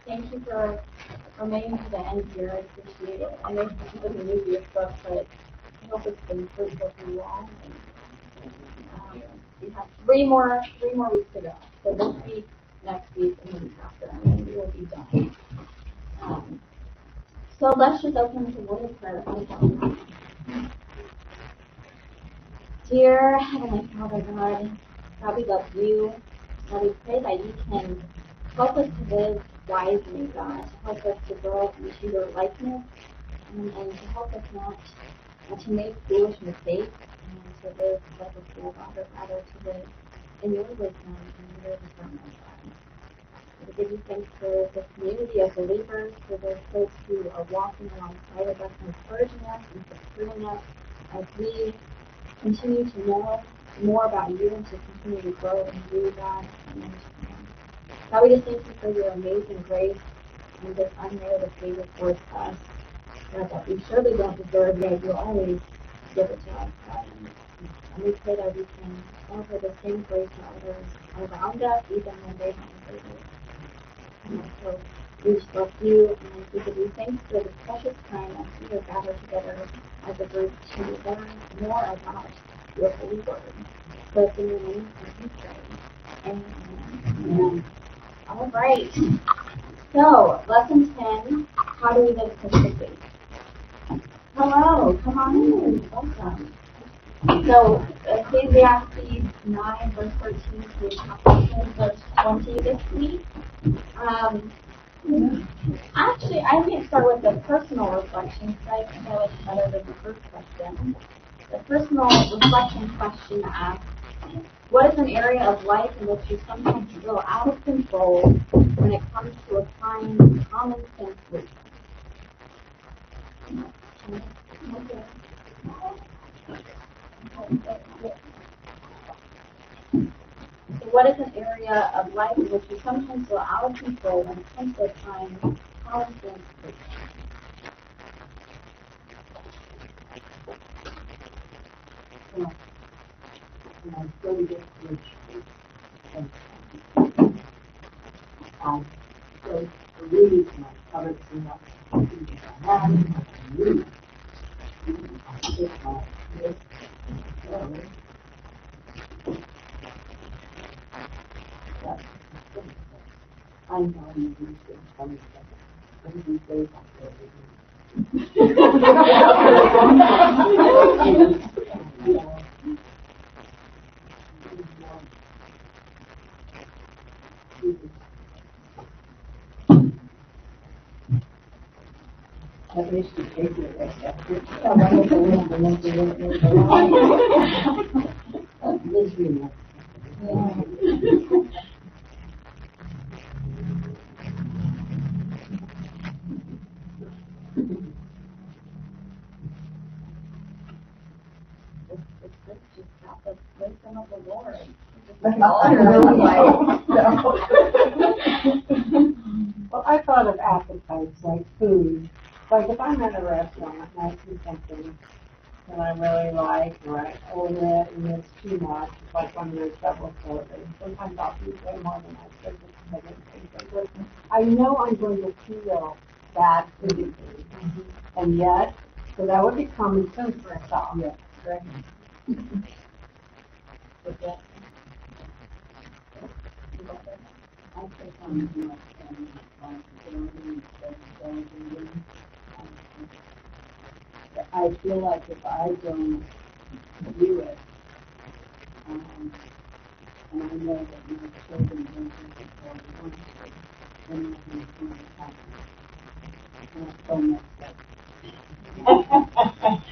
Thank you for remaining to the end here. I appreciate it. I know this isn't the easiest book, but I hope it's been fruitful for you all. We have three more weeks to go. So this week, next week, and the week after, and then we will be done. So let's just open with a word of prayer. Dear Heavenly Father, God, we love you. God, we pray that you can help us to live wisely, God, to help us to grow into your likeness, and to help us not to make foolish mistakes, and to live like a fool, God, but rather to live in your wisdom and your discernment, God. We give you thanks for the community of believers, for those folks who are walking alongside of us, encouraging us and supporting us as we continue to know more about you and to continue to grow in you, God. And God, we just thank you for your amazing grace and this unmerited favor towards us, God, that we surely don't deserve, yet you always give it to us, God. And we pray that we can offer the same grace to others around us, even when they don't deserve it. And so we just love you, and we give you thanks for this precious time as we are gathered together as a group to learn more about your holy word. So it's in your name we pray. Amen. All right. So, lesson 10, how do we live Christian faith? Hello, come on in. Welcome. So, Ecclesiastes 9, verse 13 to chapter 10, verse 20 this week. Actually, I may start with the personal reflection because I know it's better than the first question. The personal reflection question asks, what is an area of life in which you sometimes feel out of control when it comes to applying common sense wisdom? So what is an area of life in which you sometimes feel out of control when it comes to applying common sense wisdom? I studied it, which I so read my covered thing up read. I know you do things funny stuff. What do you say At least you take your rest after. Misery. Just got the wisdom of the Lord. Well, I thought of appetites like food. Like if I'm at a restaurant and I see something that I really like, or I order it and it's too much, it's like one of those double sodas. Sometimes I'll eat way more than I should because I didn't think of it. I know I'm going to feel bad eating food. And yet, so that would be common sense for us all. Yes, right? I take on too much I feel like if I don't do it, and I know that my children don't do it for me, then nothing's going to happen. And I'm so messed up.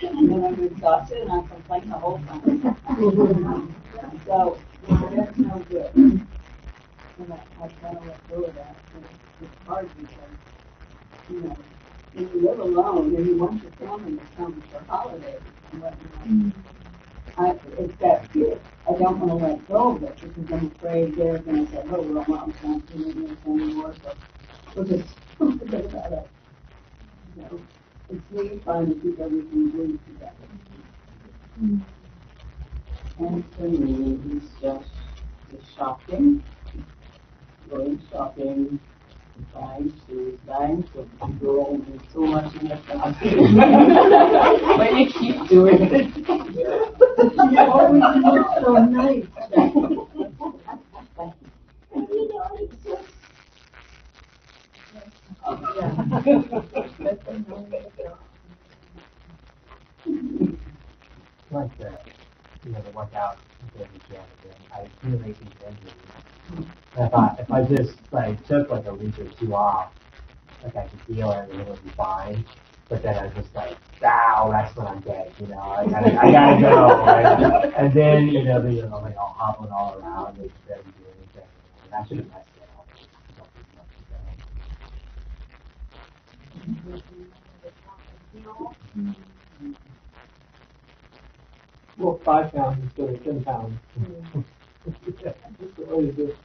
And then I'm exhausted and I complain the whole time. So, that's no good. And I try to let go of that. But it's hard because, when you live alone and you want your family to come for holidays and whatnot, it's that fear. I don't want to let go of it because I'm afraid they're going to say, oh, well, Mom's not doing this anymore, so we'll just forget about it. So it's really fun to keep everything good together. And for me, it's just the shopping, going shopping, buy dying, so people only do so much in the job. But you keep doing it. You always look so nice. Like the workout with the gym, I feel like these injuries. And I thought if I just took a week or two off, I could heal it and it would be fine. But then I just ow, that's when I'm dead, I gotta go, right? And then, I'll hobbling all around and barely do anything. And that should have messed it up. Well, 5 pounds instead of 10 pounds. That's the way to do it.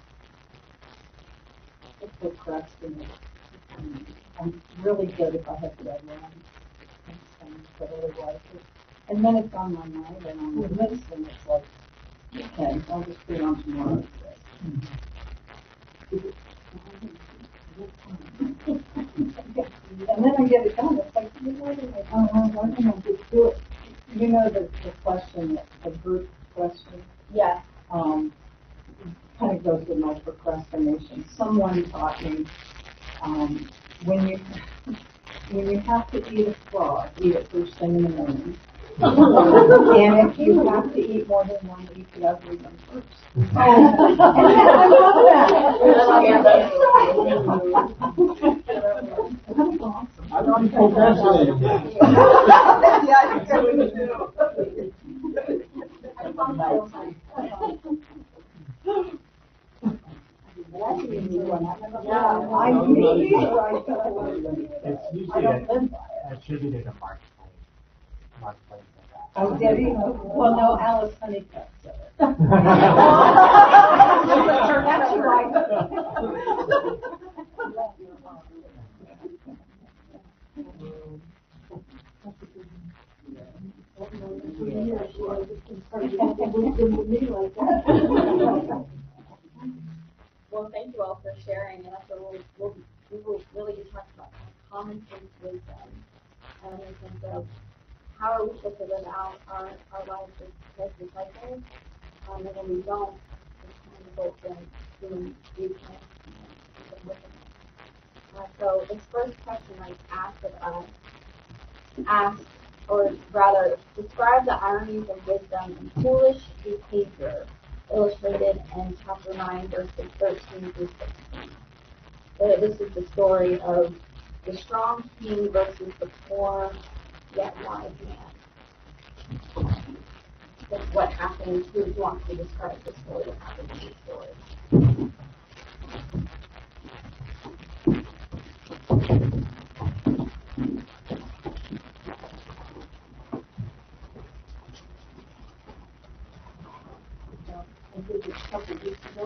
It's procrastinate. I'm really good if I have deadlines. But otherwise, and then it's on my mind, and on the list, and it's like, okay, I'll just put it on tomorrow. And then I get it done. It's like, why can I just do it? The question, the group question. Yes. Kind of goes with my procrastination. Someone taught me when you have to eat a frog, eat it first thing in the morning. And if you have to eat more than one, eat the ugly one first. I love that. I'm not procrastinating. Yeah, I think I would do. It's usually attributed to Mark Twain. Mark Twain said that. Oh, did he? Well, no, Alice Honeycutt said it. That's right. Well, thank you all for sharing. And that's what we will really be talking about common sense wisdom in terms of how are we supposed to live out our lives as disciples. And when we don't, it's kind of results in human weakness and wickedness. So this first question I asked, or rather, describe the ironies of wisdom and foolish behavior illustrated in chapter 9, verses 13 through 16. So this is the story of the strong king versus the poor yet wise man. That's what happens. Who wants to describe the story? What happens in the story? I did it a couple weeks ago.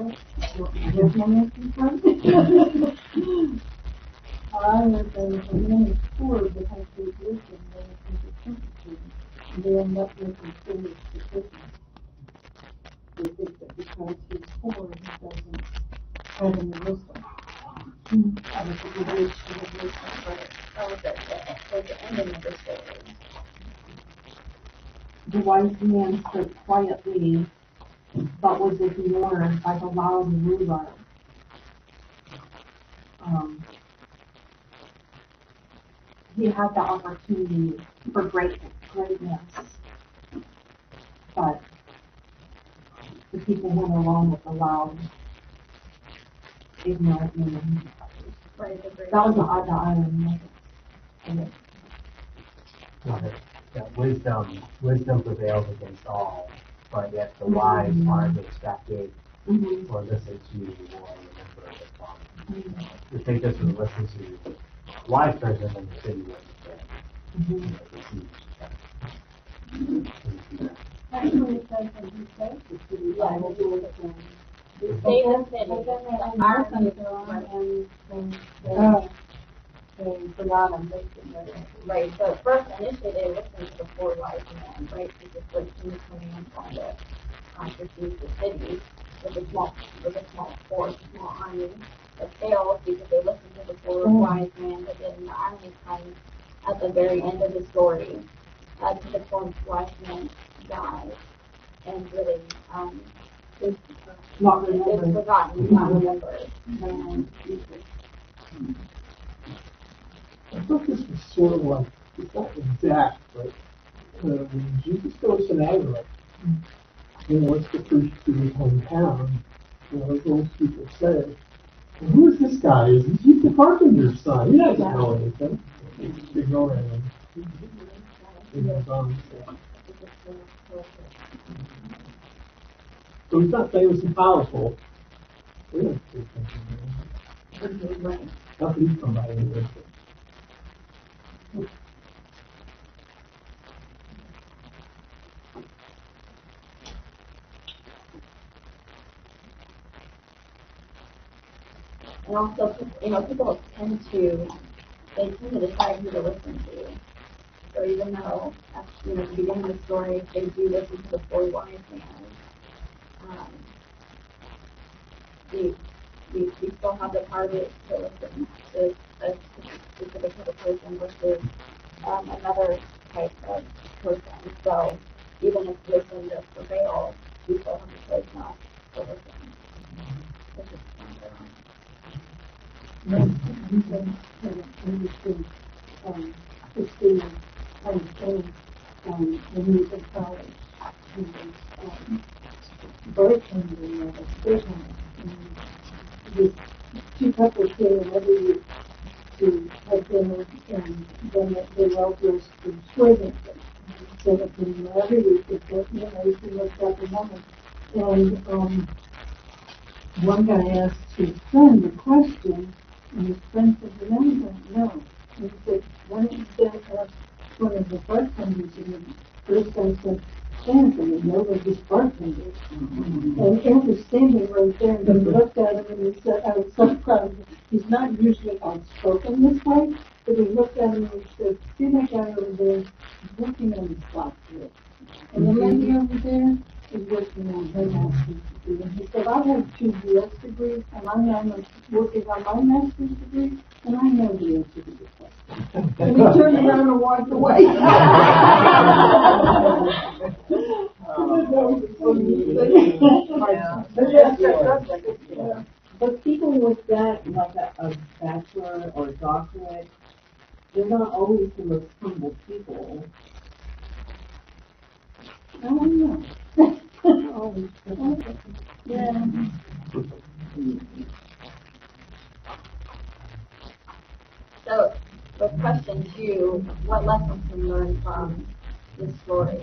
I was in a many poor behind his wisdom than in the country. They end up making foolish decisions. They think that because he's poor, he doesn't have any wisdom. And it's a good age to have wisdom, but That was the ending of the story. The wise man stood quietly, but was ignored by the loud ruler. He had the opportunity for greatness, but the people went along with the loud, ignorant man. Right, That was the irony of it. That wisdom prevails against all, but yet the wise aren't expected or listened to or remember the song. If they just would listen to a wise person, then the city wouldn't get actually it says that he says the city. Yeah, will do it again. They stayed in the city. The irony They forgot him, basically. right. So first, initially, they listened to the four wise men, right? Because the king coming from the perceive the city with a small force, small army, that failed because they listened to the four wise wise man, but then the irony comes at the very end of the story, to the point wise man dies, and really, is Not is remembering. forgotten, not remembered. I thought this was sort of like, it's not exact, but when Jesus goes to Nazareth, what's the priest to his hometown? Those people say, well, who is this guy? He's the carpenter's son. He doesn't know anything. He's ignoring him. He goes on. So he's not famous and powerful. We don't see something. Not least somebody in this. And also, people tend to decide who to listen to. So even though, at the beginning of the story, they do listen to the four wise men, we still have the target to listen to a specific type of person versus another type of person. So even if wisdom does prevail, we still have the choice not to listen. Which is when he was in college, he was bartending at a prison. The two couples came in every week to have dinner, and then they were all dressed in swimming. So that every week, he looked at the woman. And one guy asked his friend a question, and his friend said, "You don't know." And he said, "Why don't you ask one of the bartenders?" And the first guy said, "Stanton, no, they're just bartenders." And Ed was standing right there, and he looked at him and he said, "I was so proud of him. He's not usually outspoken this way," but he looked at him and he said, "See that guy over there? He's working on his doctorate. And the lady over there is working on her master's degree." And he said, "I have 2 U.S. degrees, and I'm now working on my master's degree, and I know the answer to the question." And he turned around and walked away. But people with that, like a bachelor or a doctorate, they're not always the most humble people. I don't know. Always. Yeah. So, with question 2, what lessons can we learn from this story?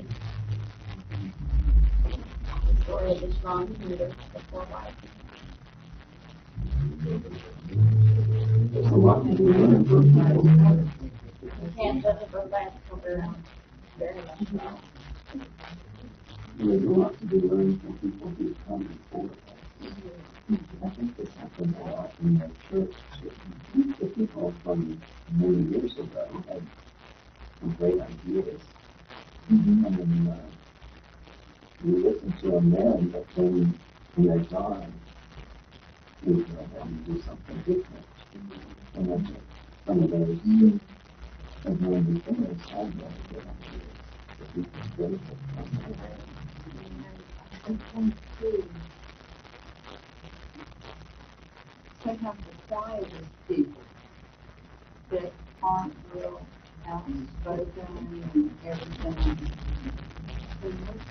The story of the strong leader, the 4 wise men. There's a lot to learn from that. You can't judge a book by its cover, very much so. There's a lot to be learned from people who come before us. I think this happened a lot in the church. The people from many years ago had some great ideas. And we listened to them then, but then when they're gone, we feel them to do something different. And then some of those have known before us had really good ideas that we can benefit from. Sometimes the quietest people that aren't real outspoken and everything. The most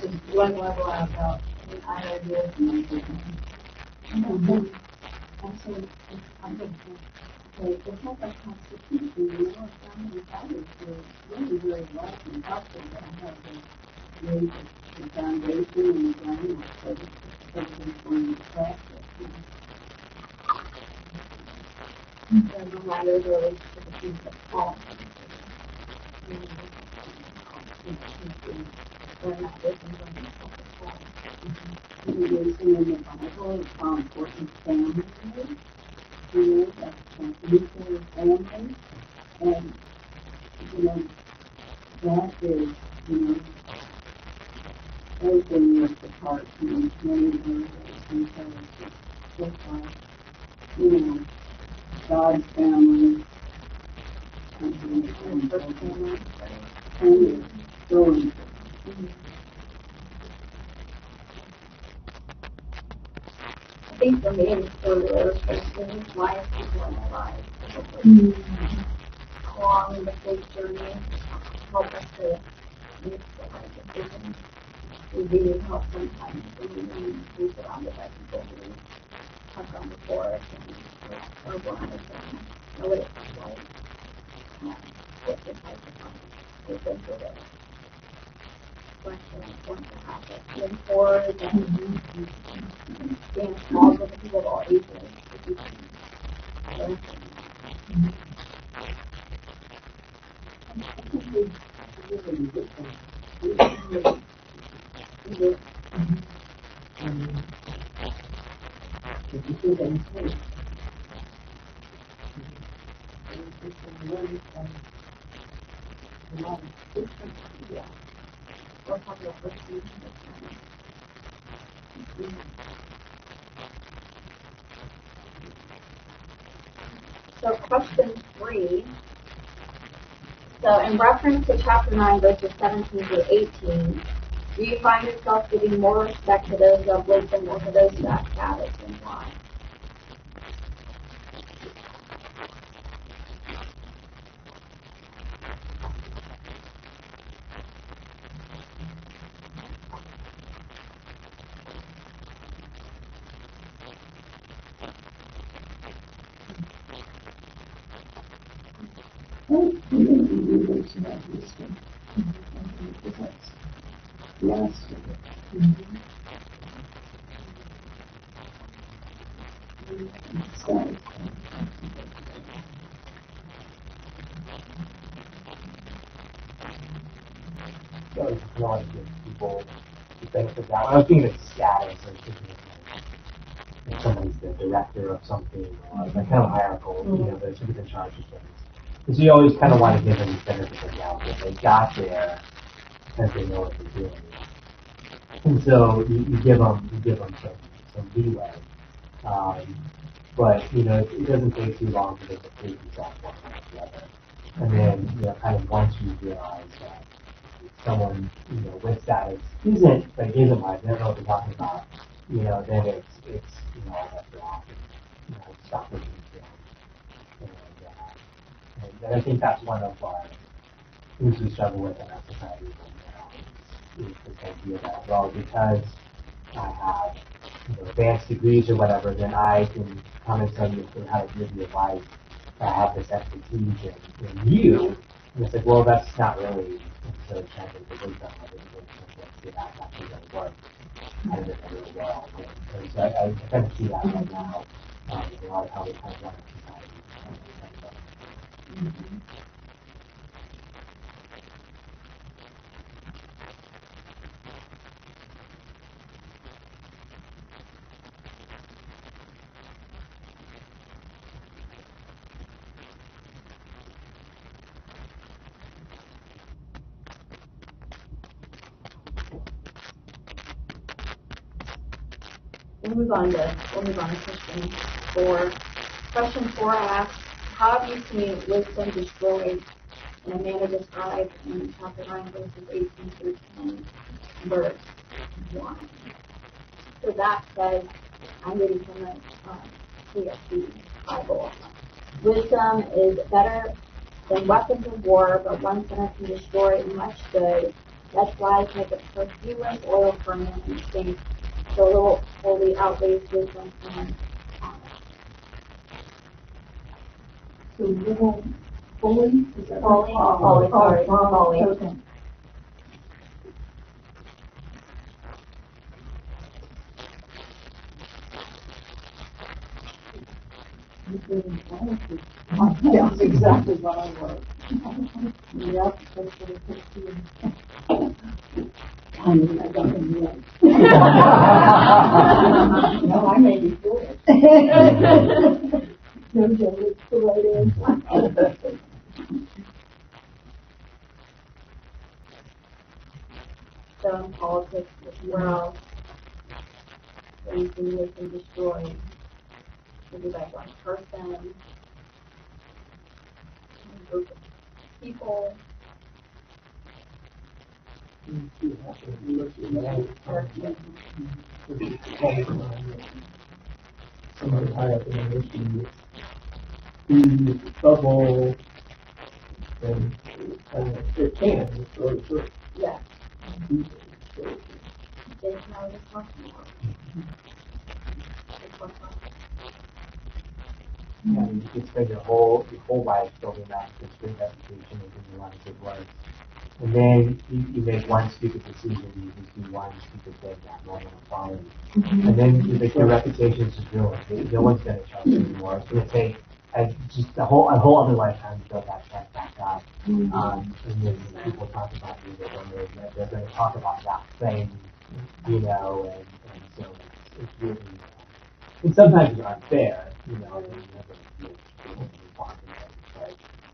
just one level about I know this and I think the help of constitution, some of the fathers were really very blessed and helpful that I have to raise the foundation and the groundwork so that everything's going into practice. And the latter relates to the things that fall. We're not listening to themselves as well. We see in the Bible how important family is. That's nuclear family. And, that is, everything is the part, many of those just like, you know, God's family, and first family, and stories. I think for me, it's sort of illustration why people in our lives along the faith journey help us to make the right decisions. We really help sometimes when we surrounded by people who have gone before us and are wise and know what it's like and what the type of life they've been through it. Question is going to happen. Mentors and being involved with people of all ages. If you can learn from them. We'll talk about this So question 3. So in reference to chapter 9, verses 17 through 18, do you find yourself giving more respect to those of wisdom or to those who have status, and why? So you can always give people the benefit of that. I was thinking of status, I was thinking of if somebody's the director of something, or like kind of hierarchical, you know, there's somebody in charge of things. Because you always kind of want to give them the benefit of the doubt that they got there because they know what they're doing. And so you give them some leeway. But, you know, it doesn't take too long for them to prove themselves one way or the other. And then, you know, kind of once you realize that someone, you know, with status isn't wise, they don't know what they're talking about, you know, then it's you know, all bets are off. You know, stop listening to them. And I think that's one of our things we struggle with in our society right now is this idea that, well, because I have, you know, advanced degrees or whatever, then I can come and tell you how to live your life. I have this expertise in you. And it's like, well, that's not really necessarily translated to wisdom. I think it's that's actually going to work kind of in the real world. And so I kind of see that right now in a lot of how we kind of run our society. We'll move on to question 4. Question 4 asks, how have you seen wisdom destroyed in a manner described in chapter 9, verses 18 through 10, verse 1? So that says, I'm reading from the CSC Bible. Wisdom is better than weapons of war, but one sinner can destroy much good. Such lies make a perfumer's oil for a man and stink. So little holy outweighs wisdom and honor. So little fully? Is that Folly? right? Folly, sorry. Folly. Okay. Yeah, that's exactly what I wrote. Yep, that's what it takes to. I mean, I got them right. No, I may be foolish. No, Joe, it's the right answer. So in politics, where else are you seeing wisdom destroyed? maybe like one person, one group of people. Somebody high up in the mission, be trouble, and it can, it's really true. Yeah. They can always talk more. Yeah, you could spend your whole life building up this great reputation and doing a lot of good work. And then you make one stupid decision, you just do one stupid thing that no one will follow. And then your reputation is just ruined. No one's going to trust you anymore. It's going to take just a whole other lifetime to build that trust back up. And then when people talk about you, they're going to talk about that thing, and so it's really, and sometimes it's unfair, and you never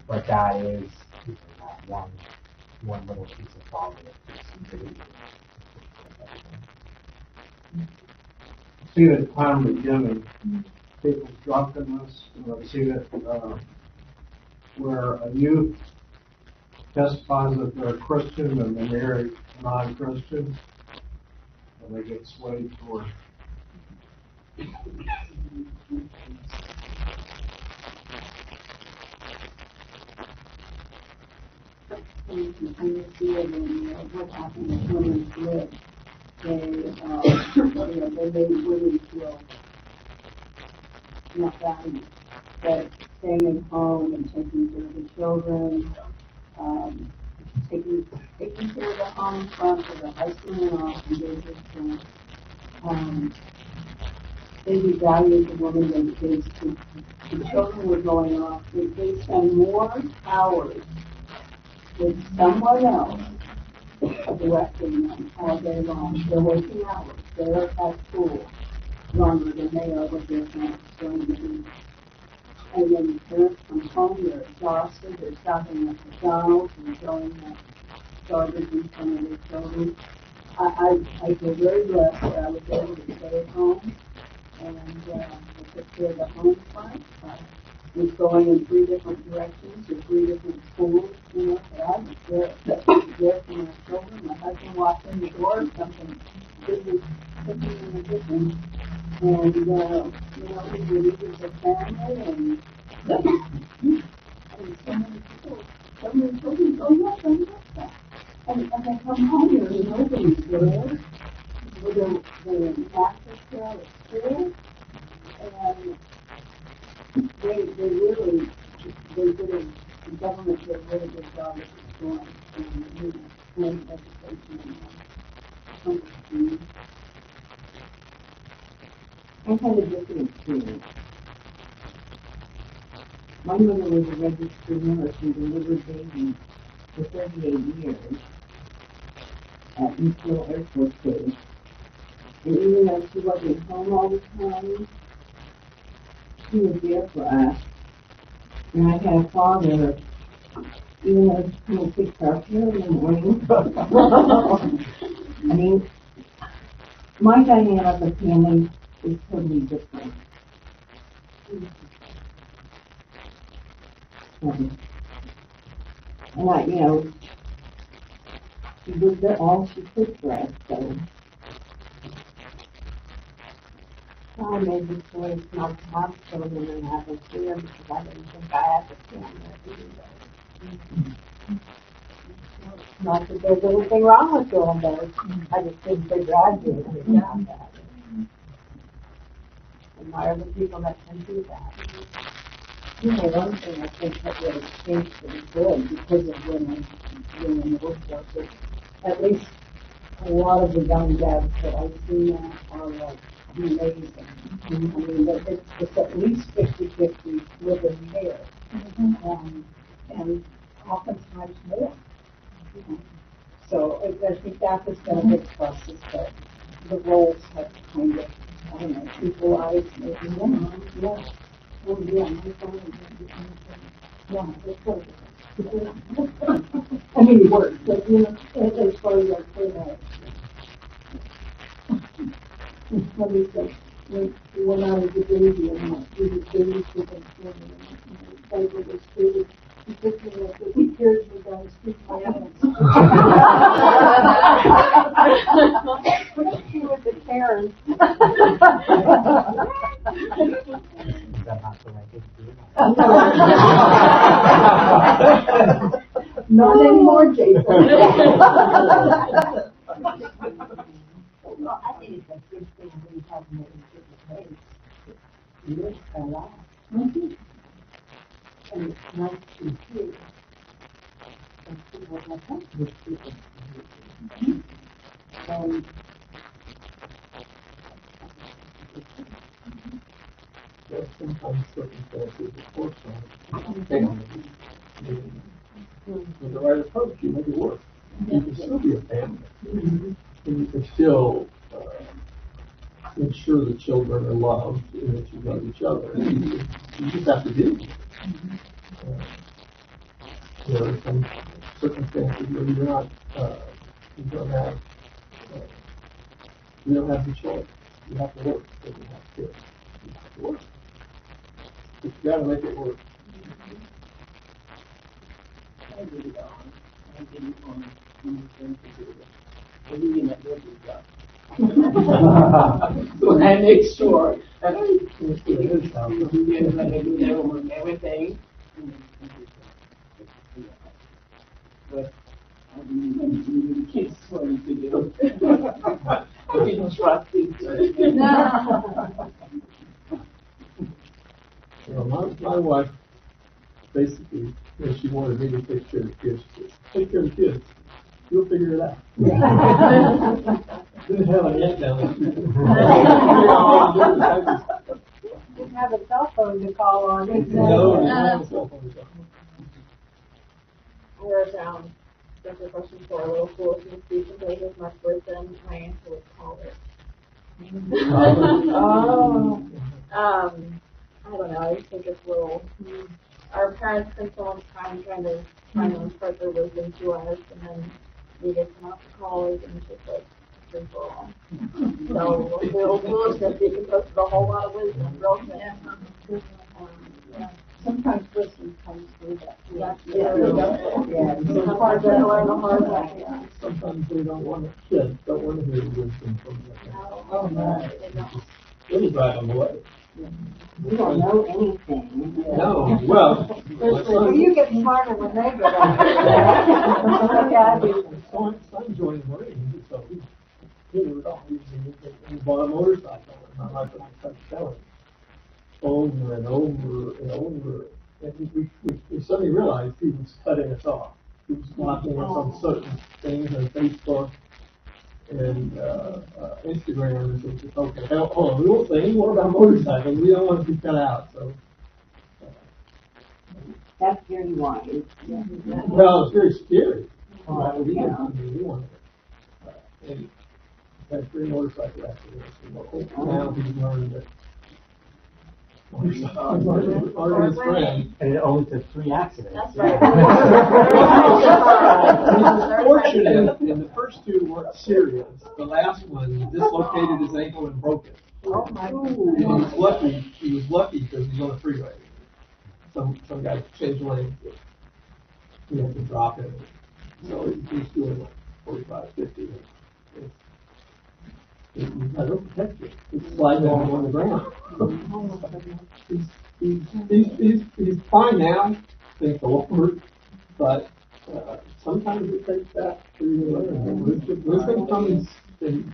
but that is, that one little piece of folly. See that time and again in people's drunkenness, and I've seen it where a youth testifies that they're a Christian and they marry non-Christians, and they get swayed toward. And you see it in what happened with women's lib. They made women feel not valued, but staying at home and taking care of the children, taking care of the home front for the husband and off, and they just they devalued the woman. The children were going off. They spend more hours with someone else directing them all day long. They're working hours. They're at school longer than they are with their parents during the week. And then the parents come home, they're exhausted, they're stopping at McDonald's and throwing that garbage in front of their children. I feel very blessed that I was able to stay at home and took care of the home front. Was going in 3 different directions to 3 different schools, but I was there for my children. My husband walked in the door, something good was cooking in the kitchen, and he relieved the family, and so many children go, yes, I love that. And I come home here, and nobody's there. The mattress there at school, and they did the government did a really good job of restoring and education and I had a different experience. My mother was a registered nurse and delivered babies for 38 years at Eastern Air Force Base. And even though she wasn't home all the time, she was there for us. And I had a father, even though he kind of takes our care in the morning. I mean, my dynamic of family is totally different. And she did all she could for us, so. I made the choice not to have children and have a fear because I didn't think I had the family either. Not that there's anything wrong with doing those. I just didn't figure I'd do it without that. Admire the people that can do that. One thing I think that really changed for the good because of women in the workforce, at least a lot of the young dads that I see now are like amazing. I mean, it's at least 50-50 living there, and oftentimes more. So I think that has been a big plus, is that the roles have kind of, I don't know, equalized maybe more. Yeah. Oh, yeah, it's sort of, I mean, it works, but, as far as our let me say, when I was a baby and we were babysitting for me, and I played with this baby. He picked me up, but he carried me down the street with my hands. He was a Karen. Is that not the right thing to do? Not anymore, Jason. Well, I think it's a good thing we have made it place. It is a lot. And it's nice to hear. And people have come with people. And There's sometimes circumstances, of course, with the right approach, you make it work. You can still be a family. And you can still ensure the children are loved and that you love each other. You just have to do it. There are some circumstances where you're not, you don't have the choice. You have to work. So you have to work. But you got to make it work. I did it on. I did it on. I do it at every job. So I make sure that I do their homework, everything. But I didn't kids for me to do. I didn't trust it. My wife basically, she wanted me to take care of the kids. Take care of the kids. You'll figure it out. Didn't have an aunt down the street. Didn't have a cell phone to call on. No, didn't have a cell phone to call. I wrote down special question for a little foolish and speech and play with much wisdom. My answer was call it. I don't know, I just think it's a little, our parents spend so much time trying to impart their wisdom to us, and then we get them off to college, and it's just like, free for all. So, a little foolishness, you can post a whole lot of wisdom, real quick. Sometimes wisdom comes through that. Yeah. Sometimes they learn the hard way. Sometimes they don't want to, kids don't want to hear wisdom from their parents. Oh, no. It'll drive them away. we don't know anything. No, well, Well, you get smarter when they get older. son joined the Marines, so he was all he bought a motorcycle, and my wife and I kept selling over and over and over, and we suddenly realized he was cutting us off. He was blocking us on certain things on Facebook and Instagram, and so we said, okay, hold on, we won't say any more about motorcycles. We don't want to be cut out, so. That's very wise. Well, it's very scary. We wanted it. And had 3 motorcycle accidents. And now he's learned that motorcycles are his friend. And it only took 3 accidents. That's right. He was fortunate, and the first 2 weren't serious. The last one dislocated his ankle and broke it. Oh, my God. And he was lucky because he's on a freeway. Some guy changed lanes. He had to drop it. So he's doing like 45, 50. He's got to protect you. He's sliding on the ground. He's fine now, thank the Lord. But sometimes it takes that for you to learn. Wisdom comes and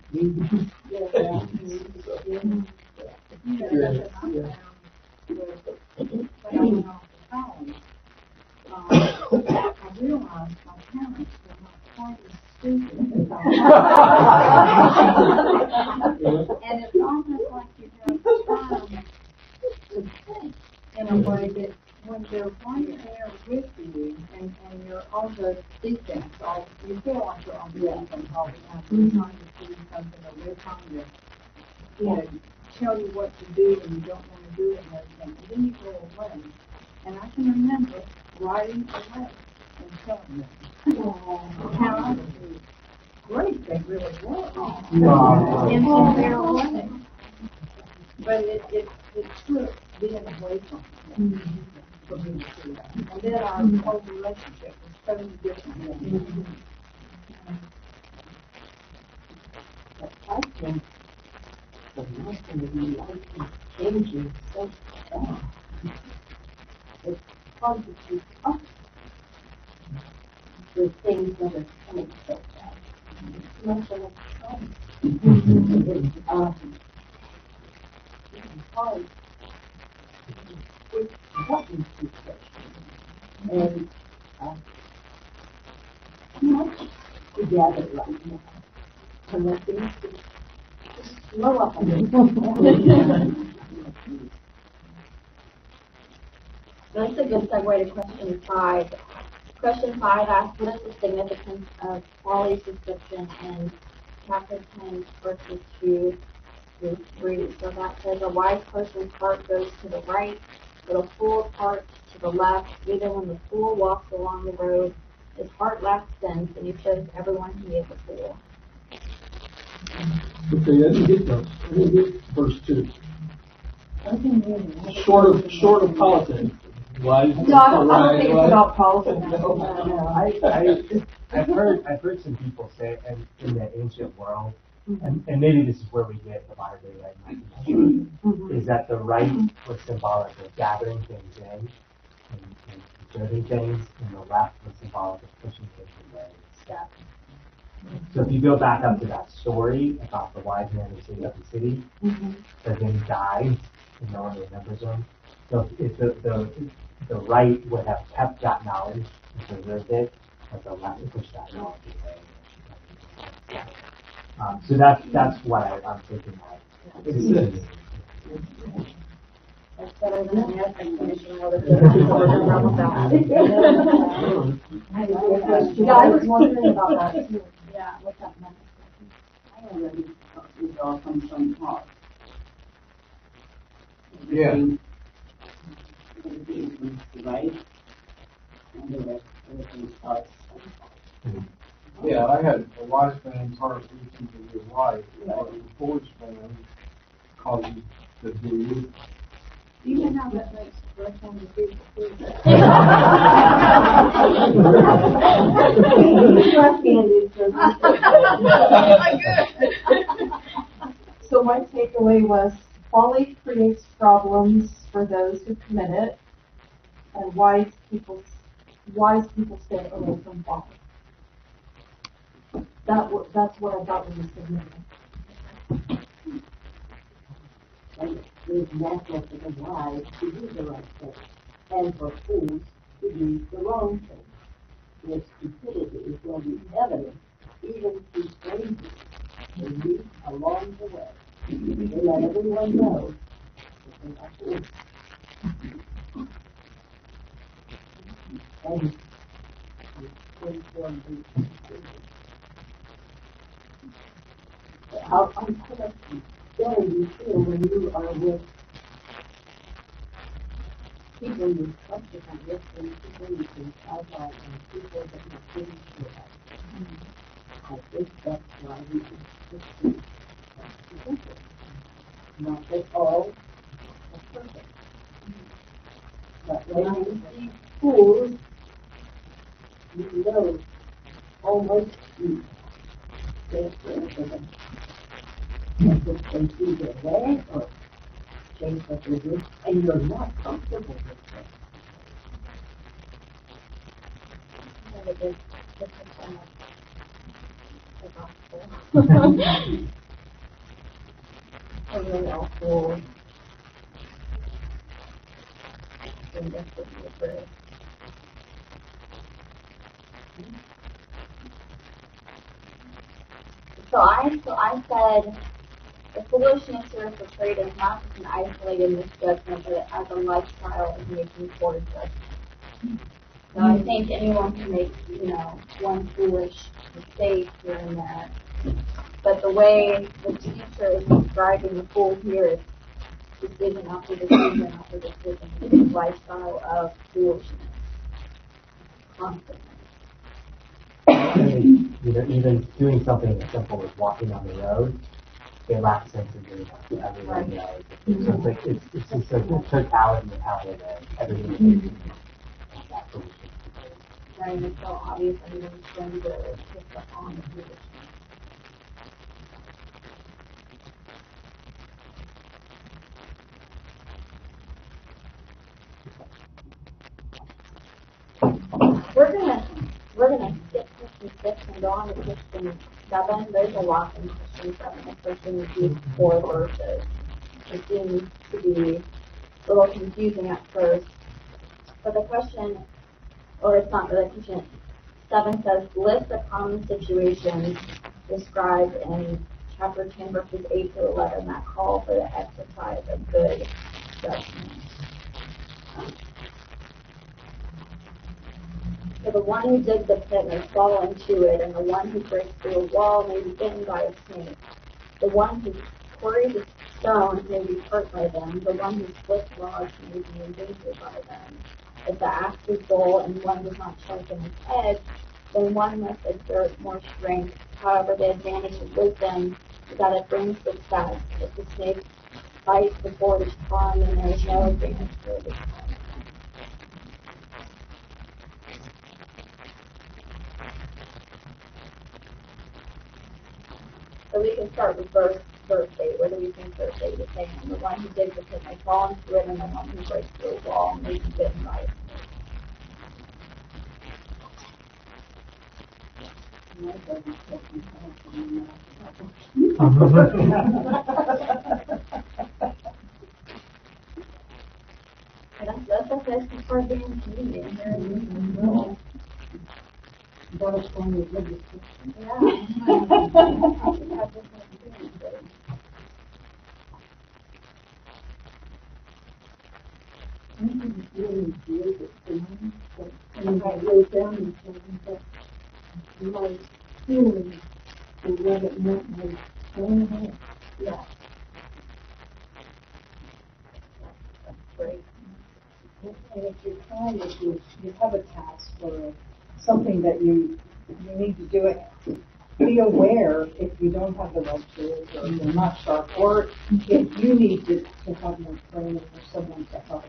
I realized my parents were not quite as stupid as I was. And it's almost like you have time to think in a way that when they're right there with you and you're on the defense, or you feel like you're on the defense all the time, you're trying to do something or they're trying to, tell you what to do and you don't want to do it and everything. And then you go away. And I can remember writing away and telling them how great they really were in their way. But it took being away from him for me to see that. And then our whole relationship was totally different. But I think the nothing of your life is changing so fast. It's hard to keep up with things that are coming so fast. It's much electronic. It's hard with buttons to push. And much together right now. And that things just slow up a little. That's a good segue to question 5. Question 5 asks, what is the significance of Folly's description in chapter 10, verses 2 through 3? So that says, a wise person's heart goes to the right, but a fool's heart to the left. Even when the fool walks along the road, his heart lacks sense, and he shows everyone he is a fool. Okay, I didn't get those. I didn't get verse 2. Short of politics. Why? No, I don't think it's about politics. I've heard some people say, and in the ancient world, and maybe this is where we get the modern day right, is that the right was symbolic of gathering things in and preserving things, and the left was symbolic of pushing things away and scattering. So if you go back up to that story about the wise man who saved up the city, but then he dies and no one remembers him. So if the right would have kept that knowledge and preserved it, but the left pushed that knowledge away. So that's what I'm thinking of. That's better than an explanation where the people are wrong about it. Yeah, I was wondering about that too. Yeah, what's that meant? I already thought it all comes from heart. Yeah. Everything is right, and the rest, everything starts from heart. Yeah, I had a wise man's heart reaching to his wife, but a foolish man causes the deed. You know how that makes the first one to do So my takeaway was folly creates problems for those who commit it, and wise people stay away from folly. That's what I thought was significant. And it's natural for the wise to do the right thing, and for fools to do the wrong thing. Their stupidity will be evident even to strangers. They meet along the way. They let everyone know that they are fools. And how unpleasant you feel when you are with people you trust and with and people you can count on and people that you think you have. I think that's why we can pursue people. Not that all are perfect. But when you see fools, you know almost you stay clear for them. And if they do their way or change what they do, and you're not comfortable with them. Really good description of the gospel. A really awful thing that's what you were. So I said the foolishness here is portrayed as not just an isolated misjudgment, but as a lifestyle of making poor judgment. So I think anyone can make, one foolish mistake here and there. But the way the teacher is describing the fool here is decision after decision after decision. It's a lifestyle of foolishness. Constantly. Even doing something as simple as walking on the road, they lack sensitivity to everyone else. So it's like it's just like the totality of how they live, everything that they do, and that position. Right, and it's so obvious everyone's going to pick up on the position. We're gonna skip question 6 and go on to question 7. There's a lot in question 7, especially in these 4 verses. It seems to be a little confusing at first. But the question, or it's not really a question, 7 says, list the common situations described in chapter 10, verses 8 to 11 that call for the exercise of good judgment. So the one who digs a pit may fall into it, and the one who breaks through a wall may be bitten by a snake. The one who quarries a stone may be hurt by them. The one who splits logs may be endangered by them. If the axe is dull and one does not sharpen its edge, then one must exert more strength. However, the advantage of wisdom is that it brings success. If the snake bites before it is charmed, then there is no advantage for it. So we can start with verse 8. What do we think verse 8 is saying? The one who digs a pit may fall into it, and the one who breaks through a wall may be bitten by it. That's the first part being comedian here. That was from the good description. Yeah. I didn't really deal with things, but I wrote down and something that my feeling and what it meant was going ahead. Yeah. That's great. And if you're trying to do, you have a task or something that you need to do it, be aware if you don't have the right tools or you're not sharp, or if you need to have more training or someone to help.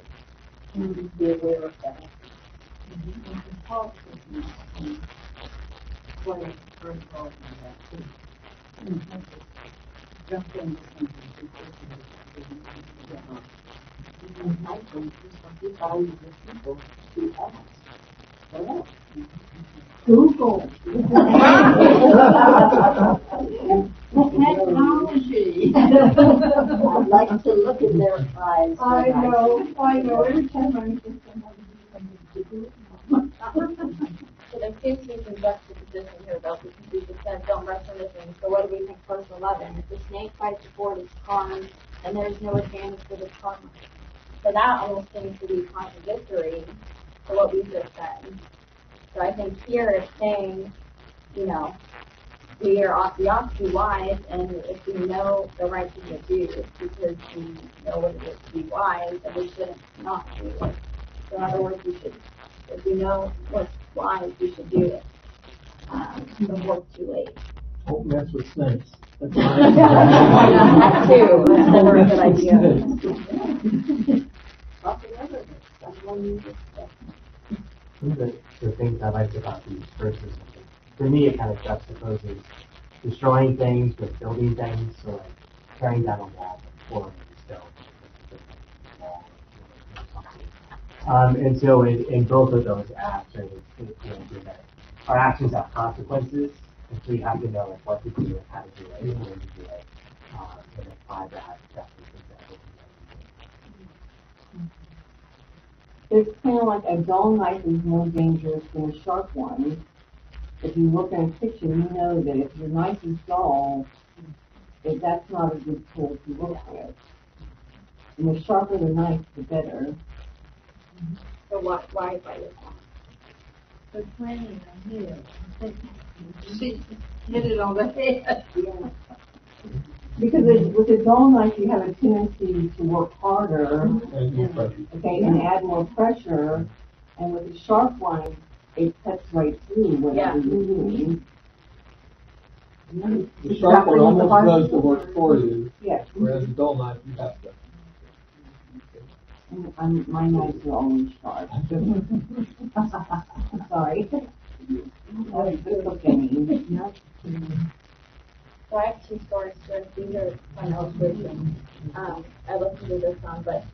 And be aware of that. Jump in Google. Technology. I'd like to look in their eyes. I know. Every time I think somebody to do it. So there seems to be some juxtaposition here, though, because we just said don't rest on anything. So what do we think verse 11? If the snake bites before it is charmed, then there is no advantage for the charmer. So that almost seems to be contradictory to what we just said. So I think here it's saying, we ought to be wise, and if we know the right thing to do, because we know what it is to be wise, then we shouldn't not do it. So in other words, if we know what's wise, we should do it before it's too late. Don't mess with snakes. That's That too. That's never a good idea. One of the things I liked about these verses, for me, it kind of juxtaposes destroying things with building things, so like tearing down a wall, pouring a stone, wall, or something. And so in both of those actions, that our actions have consequences, and so you have to know like, what to do and how to do it, and when to do it, and apply that to It's kind of like a dull knife is more dangerous than a sharp one. If you look in a kitchen, you know that if your knife is dull, that's not a good tool to work with. And the sharper the knife, the better. So why by this one? The planning ahead. She hit it on the head. Yeah. Because with a dull knife, you have a tendency to work harder, and add more pressure. And with a sharp one, it cuts right through whatever you're doing. The sharp one almost does the work for you, Yes. whereas the dull knife, you have to. My knives are always sharp. Sorry. It's okay. So I have two stories here. These are fun illustrations. I listened to this one, but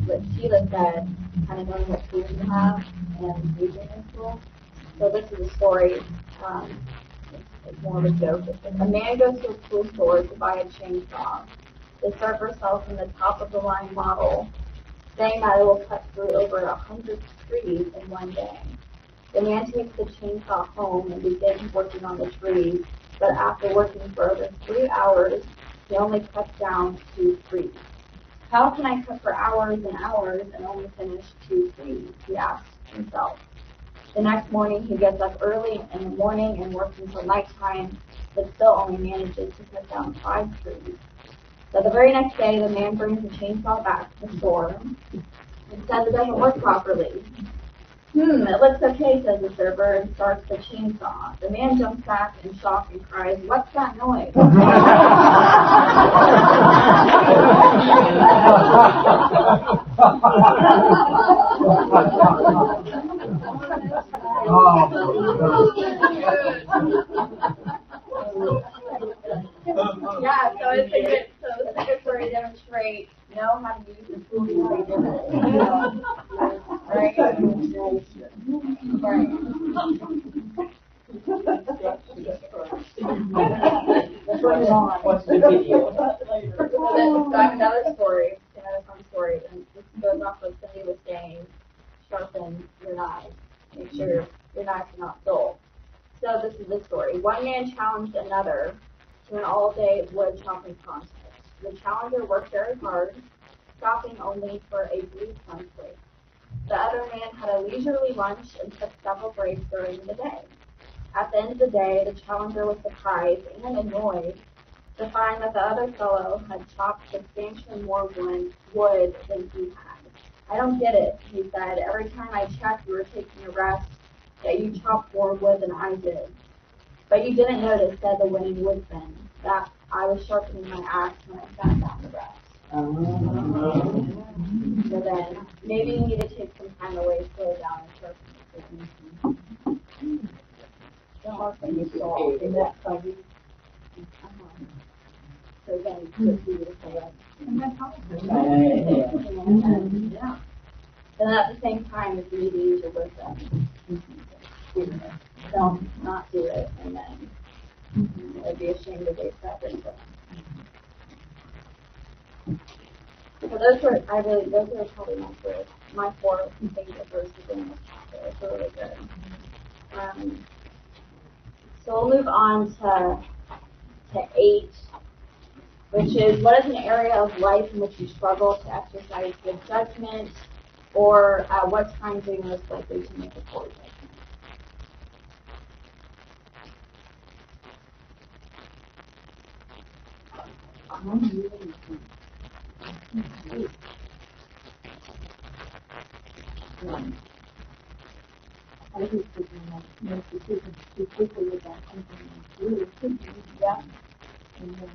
what Sheila said, kind of knowing what tools you have and using in school. So this is a story. It's more of a joke. A man goes to a tool store to buy a chainsaw. The server sells him the top of the line model, saying that it will cut through over 100 trees in one day. The man takes the chainsaw home and begins working on the trees, but after working for over 3 hours, he only cuts down 2 trees. How can I cut for hours and hours and only finish 2 trees? He asks himself. The next morning, he gets up early in the morning and works until nighttime, but still only manages to cut down 5 trees. So the very next day, the man brings the chainsaw back to the store and says it doesn't work properly. It looks okay, says the server, and starts the chainsaw. The man jumps back in shock and cries, "What's that noise?" Yeah, so it's a good, story to demonstrate, know how to use the tools you are given. Right? What's the video? So I have another story, another fun story, and this goes off what Cindy was saying, sharpen your knives. Make sure your knives are not dull. So this is the story. One man challenged another to an all-day wood chopping contest. The challenger worked very hard, stopping only for a brief lunch break. The other man had a leisurely lunch and took several breaks during the day. At the end of the day, the challenger was surprised and annoyed to find that the other fellow had chopped substantially more wood than he had. "I don't get it," he said. "Every time I checked you were taking a rest, yet you chopped more wood than I did." "But you didn't notice," said the winning woodsman, "that I was sharpening my axe when I sat down to rest." So then, maybe you need to take some time away, slow down, and sharpen it. Don't work when you saw in that funny. So then, you see the color. Yeah. And at the same time, if you need to use your wisdom, don't not do it, and then it'd be a shame to waste that wisdom. So those are probably my 4 favorite verses in this chapter. It's really good. So we'll move on to 8, which is, what is an area of life in which you struggle to exercise good judgment, or at what times are you most likely to make a poor judgment? I just make decisions too quickly about something that's really simple. Yeah. And then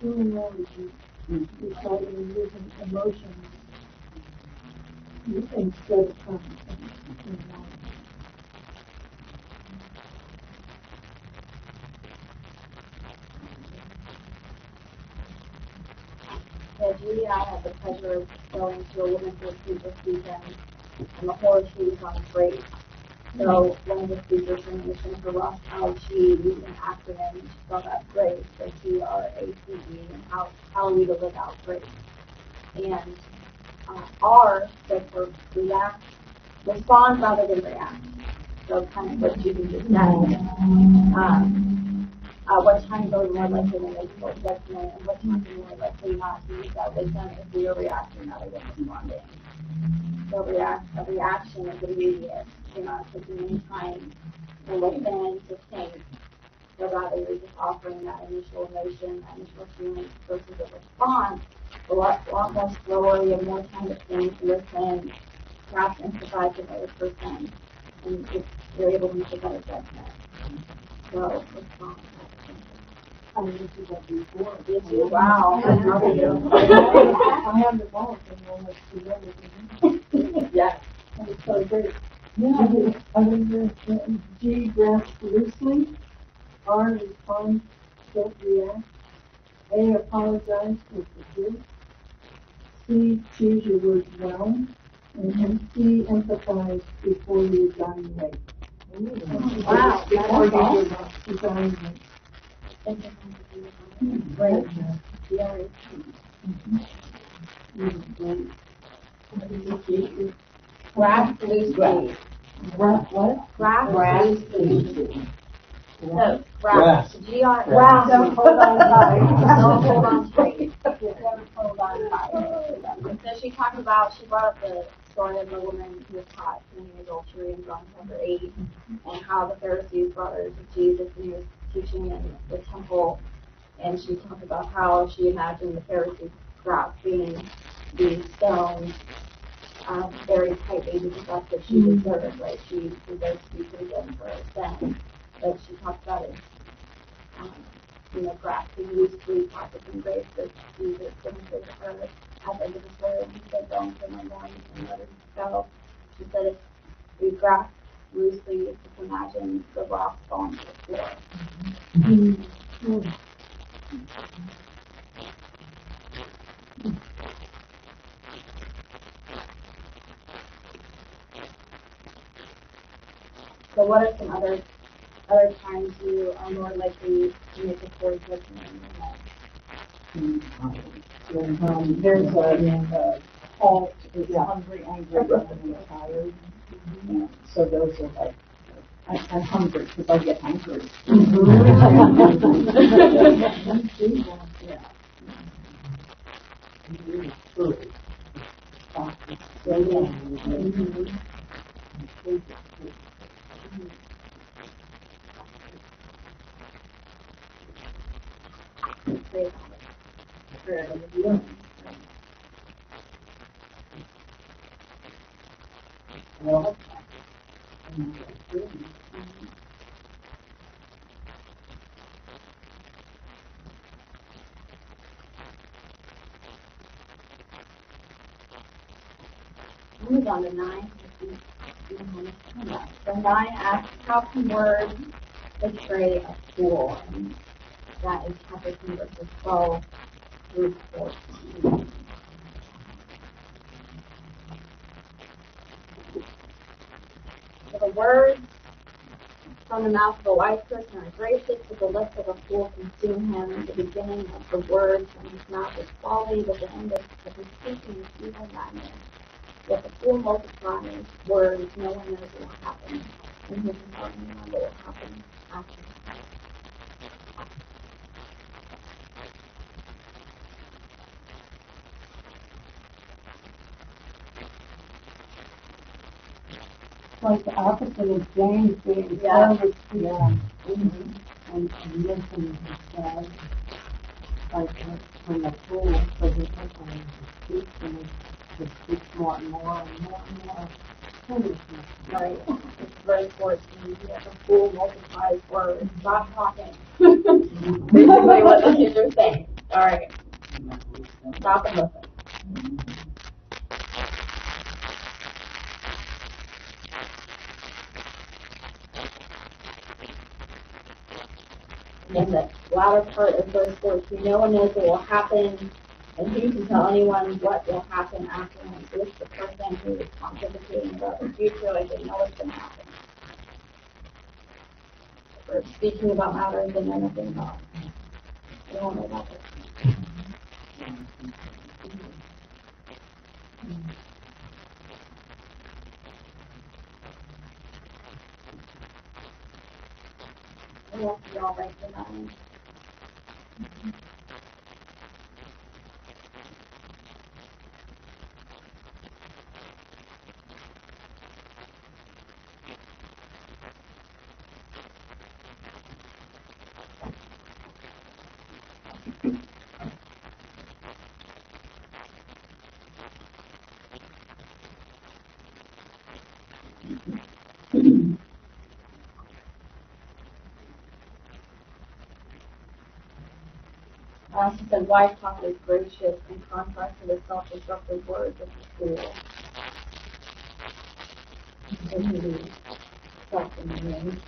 when you're feeling you start using emotions instead of common sense. Yeah, Judy and I had the pleasure of going to a women's retreat this weekend, and the whole retreat was on grace. So one of the speakers, her name is Jennifer Ross, how she used an acronym, and she spelled out grace, so GRACE, and how are we to live out grace. And R stood for react, respond rather than react. So kind of what Judy just said. What times are we more likely to make poor judgment, and what times are we more likely not to use that wisdom if we are reacting rather than responding. So a reaction is immediate. You're not taking any time to listen, to think, but rather you're just offering that initial emotion, that initial feeling, versus a response. A lot more slower, you have more time to think, listen, perhaps empathize with the other person, and you're able to make a better judgment. So, response. I mean, this is what before. Wow. I have the ball and almost together. Yeah. It's so great. Yeah, I mean, G grasps loosely, R responds, don't react, A apologize with the truth, C choose your words well, and C empathize before you evaluate. Wow. Before you evaluate. Great. Grasp loosely. What? Grasp loosely. No, grasp. Grasp. G-R. Grasp. Don't hold on tight. Don't hold on tight. Don't hold on tight. So she brought up the story of the woman who was caught committing adultery in John chapter 8, and how the Pharisees brought her to Jesus and he was teaching in the temple, and she talked about how she imagined the Pharisees grasping these stones very tightly because that's what she deserved, right? She deserves to be forgiven for her sin. But she talked about it, grasping loosely, practicing grace that Jesus demonstrated to her at the end of the story. He said, "Don't kill my morning and let her go." She said, if we grasp loosely, just imagine the rocks falling to the floor. So what are some other times you are more likely to make a poor judgment in your life? There's a halt, is hungry, angry, and tired. And so those are like, I'm hungry because I get hungry. Well, Move on to 9. So 9 asks, how can words betray a fool? And that is chapter 2, verses 12 through 14. So the words from the mouth of a wise person are gracious, but the lips of a fool consume him. The beginning of the words from his mouth is folly, but the end of his speaking is evil madness. If the fool multiplies words, no one knows what will happen, and who can tell anyone what will happen after. Like the opposite of James being careless, and listen instead. Like when the fool doesn't listen to speak, and it speaks more and more and more and more foolishness. Right. Verse 14, if a fool multiplies words, stop talking. Basically what the kids are saying. All right. Stop and listen. In the latter part of verse 14, no one knows what will happen, and who can tell anyone what will happen afterwards. So this is the person who is pontificating about the future, like they know what's going to happen. Or speaking about matters they know nothing about. They don't know about this. We have to be all right for that. He said, wise talk is gracious in contrast to the self-destructive words of the fool. It can be self-denying,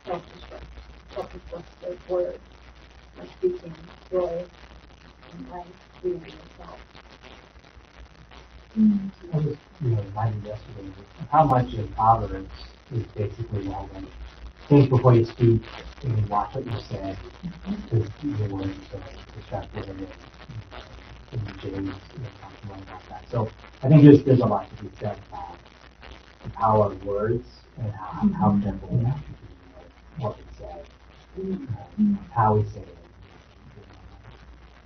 self-destructive words, like speaking joy and life, being yourself. I was, reminded yesterday of how much in Proverbs is basically all like, think before you speak and watch what you say, because your words are destructive and James talks more about that. So I think there's a lot to be said about the power of words and how careful we have to be with what we say, how we say it.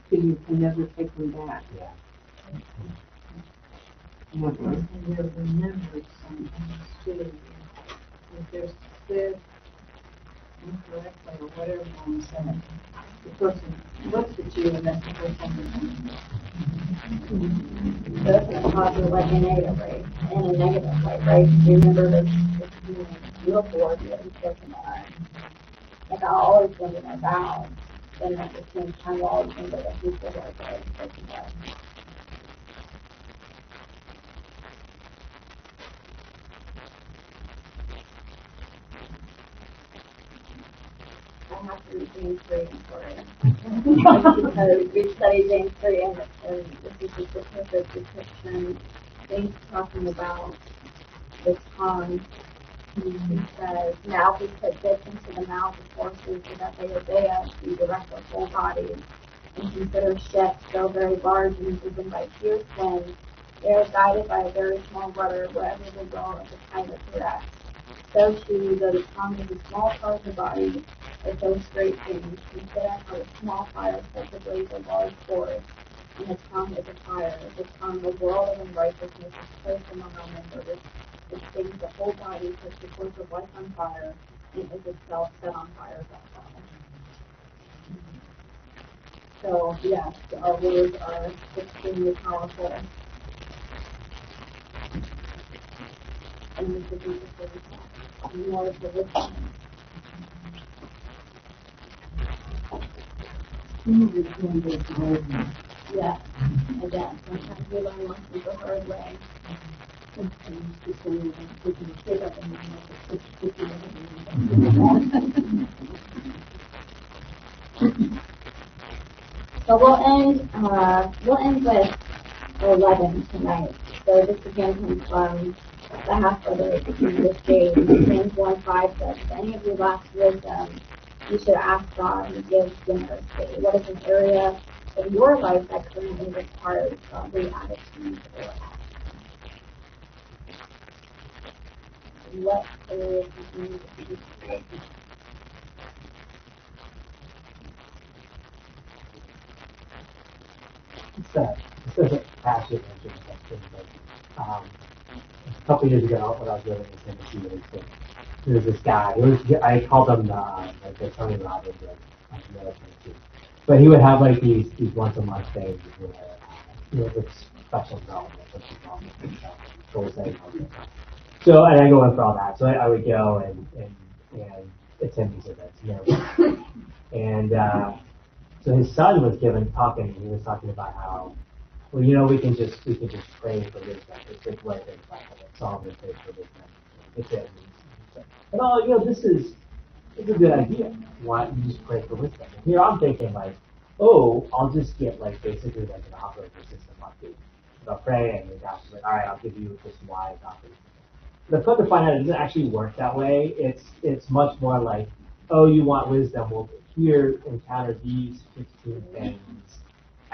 So you can never take them back. Yeah. Never. And they're remembered sometimes too. If they're said incorrectly or whatever one said, the person looks at you and that's the first thing they think. So that's in a positive way and negative way, in a negative way, right? Remember this real board that we spoke about. Like I'll always think about, and at the same time we'll always think of the future work that I spoke about. I have to read James 3 for it. Because we studied James 3 and this is just a perfect depiction. James talking about the tongue. He says, now we put this into the mouth of horses so that they obey us, we direct their whole bodies, and consider ships so very large and driven by fierce winds. They are guided by a very small rudder wherever they go at the time of rest. So too, though the tongue is a small part of the body, it does great things. Consider how a small fire sets ablaze a large forest, and the tongue is a fire. The tongue, a world of unrighteousness, is placed among our members. It stings the whole body, puts the course of life on fire, and is itself set on fire by hell. So, yes, our words are extremely powerful. And we should be the more of the listening. Yes, again, sometimes we learn lessons the hard way. So we'll end with 11 tonight. So this again comes from the half brother at the beginning of James. James 1:5 says, if any of you lacks wisdom, you should ask God and give generously. What is an area of your life that currently requires godly attitude or action? What areas do you need to be created? It's a passion mentioned something, but a couple of years ago when I was living in Tennessee, there was this guy. I called him like the Tony Robbins of Tennessee. But he would have like these once a month things where with special development, goal setting. So and I go in for all that. So I would go and attend these events, and so his son was talking, and he was talking about how, well, we can just pray for wisdom. It's like what things like Solomon prays for wisdom. It's it. And this is a good idea. Why don't you just pray for wisdom? And here I'm thinking like, I'll just get like basically like an operating system update. So I'll pray and God's like, all right, I'll give you this wise operating system. The fun to find out it doesn't actually work that way. It's much more like, you want wisdom. Well, here encounter these 15 things,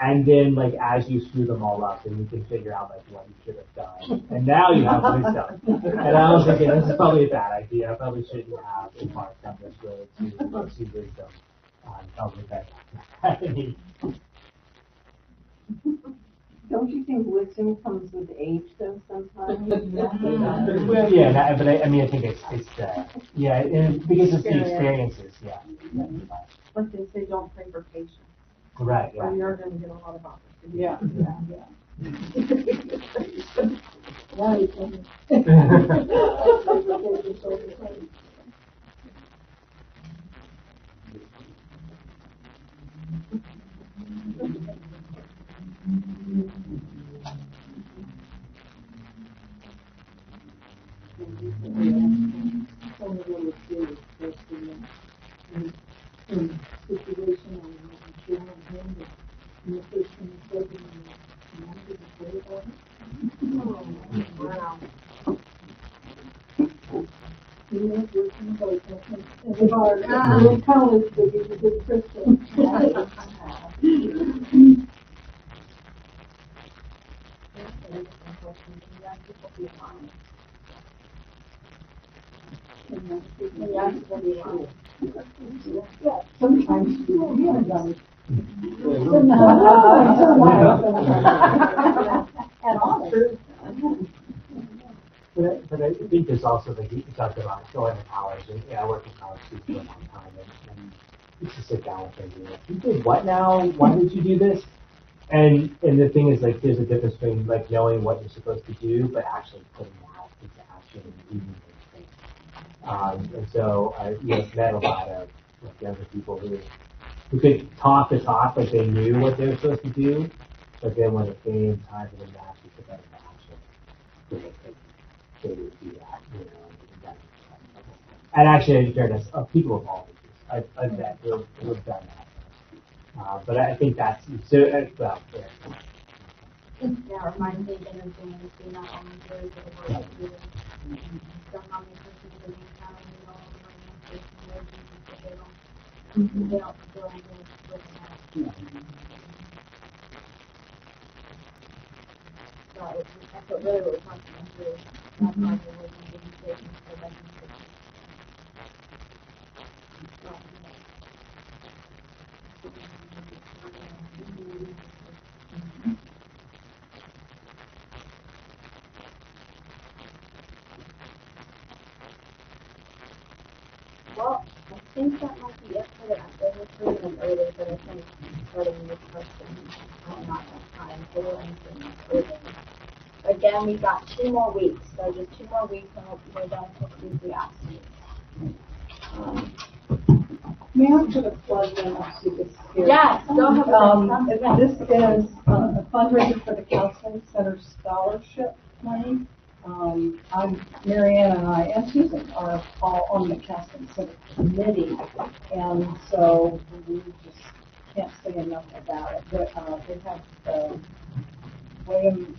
and then like as you screw them all up, then you can figure out like what you should have done, and now you have wisdom. And I was thinking this is probably a bad idea. I probably shouldn't have embarked on this road to wisdom. Probably better. Don't you think wisdom comes with age though sometimes? Well, yeah, but I think it's because it's the experiences, yeah. Like they say, don't pray for patience. Right, Or yeah. you're going to get a lot of opportunities. Yeah. Some of them are serious, especially in situation or share on him, and the person is working on the mind of the prayer about it. Wow. He is working hard, and hard. We'll count it that he's a good Christian. Yeah, sometimes you realize. And others. But I think there's also, like, you talked about going to college, and yeah, I worked in college too for a long time, and you just sit down with them and be like, you did what now? Why did you do this? And the thing is, like, there's a difference between, like, knowing what you're supposed to do, but actually putting that into action and doing those things. And so I met a lot of like, younger people who could talk the talk, like they knew what they were supposed to do, but then when it came time for them to actually put that into action, they would do that, and that and actually, in fairness, people of all ages, I've met who've done that. But I think that's, so, well, yeah. Yeah, it reminds me of entertaining to see not only good, but the work of good. Some how many persons are being found in the old and but they don't feel good with that. So that's what really what we're talking about here. That's why we're working with these statements so that well, I think that might be it for that. I was reading them earlier, but I think starting with questions, I'm not have time to do anything further. Again, we've got 2 more weeks, so just 2 more weeks and we're done with Ecclesiastes. May I put a plug in to this here? Yes, go ahead. This is a fundraiser for the Counseling Center Scholarship money. Marianne and I and Susan are all on the Counseling Center committee, and so we just can't say enough about it. But they have the William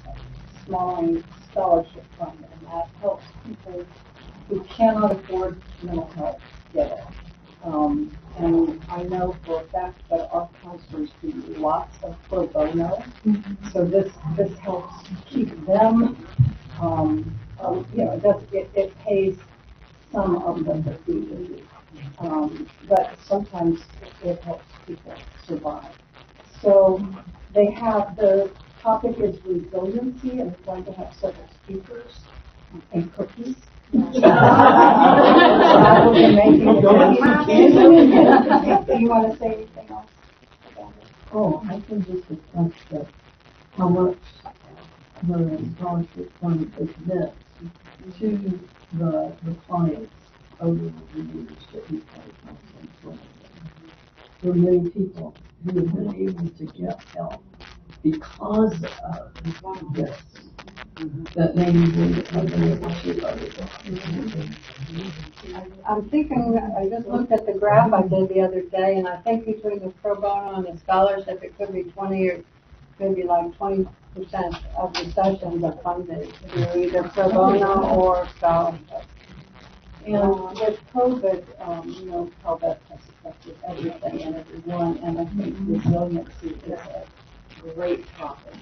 Smalling Scholarship Fund, and that helps people who cannot afford mental health get it. And I know for a fact that our counselors do lots of pro bono, so this helps keep them. It pays some of the fees, but sometimes it helps people survive. So they have, the topic is resiliency, and we're going to have several speakers and cookies. I will be making do you want to say anything else about it? Oh, I can just discuss that how much the scholarship fund admits to the clients over the years that we've had counseling for. There are many people who have been able to get help because of this, that maybe wouldn't have been able to otherwise. I'm thinking, I just looked at the graph I did the other day, and I think between the pro bono and the scholarship, it could be 20 or maybe like 20% of the sessions are funded through either pro bono or scholarship. And with COVID, how that has affected everything and everyone, and I think resiliency is a great topic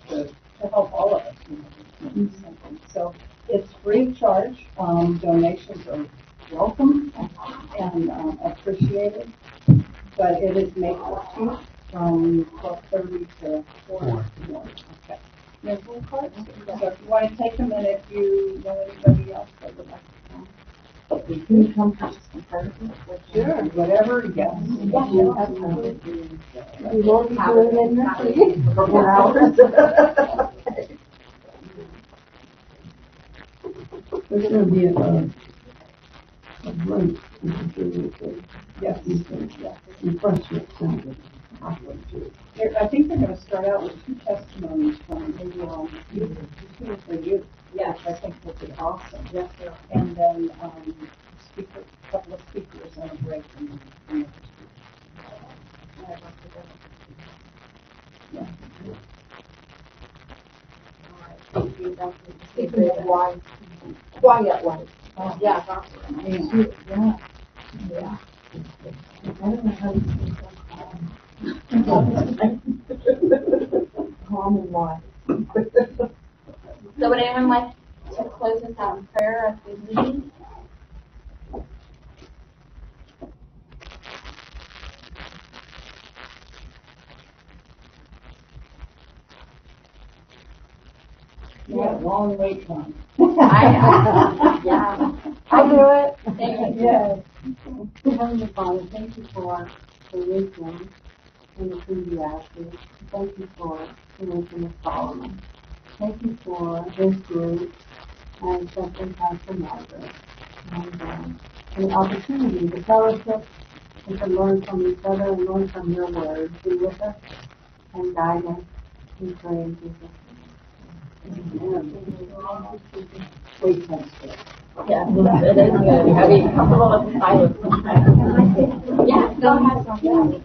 to help all of us. Something. So it's free of charge. Donations are welcome and appreciated, but it is May 14th from 12:30 to 4. Okay. No full cards. So if you want to take them, and if you know anybody else that would like to come. Can you come to Sure. Whatever, yes. Absolutely. You won't be doing it next week for 4 hours. There's going to be a break. Yes. Refreshments and I think they're gonna start out with 2 testimonies from the, for you. Yes. I think will be awesome. Yes, sir. And then, a couple of speakers on a break and yeah. Speaking of wise, quiet life. Yeah. Yeah. Yeah. I don't know how you can Calm and wise. So would anyone like to close us out in prayer as we leave? Yeah, long wait time. Yeah. I'll do it. Thank you. Yes. Heavenly Father, thank you for the wisdom in the Ecclesiastes. Thank you for the wisdom of Solomon. Thank you for this group and especially Pastor Margaret. And the opportunity to fellowship and to learn from each other and learn from your word. Be with us and guide us. We pray in Jesus' name. Wait time. Yeah, it is good. Are we comfortable with the silence? Yeah, go ahead. Yeah.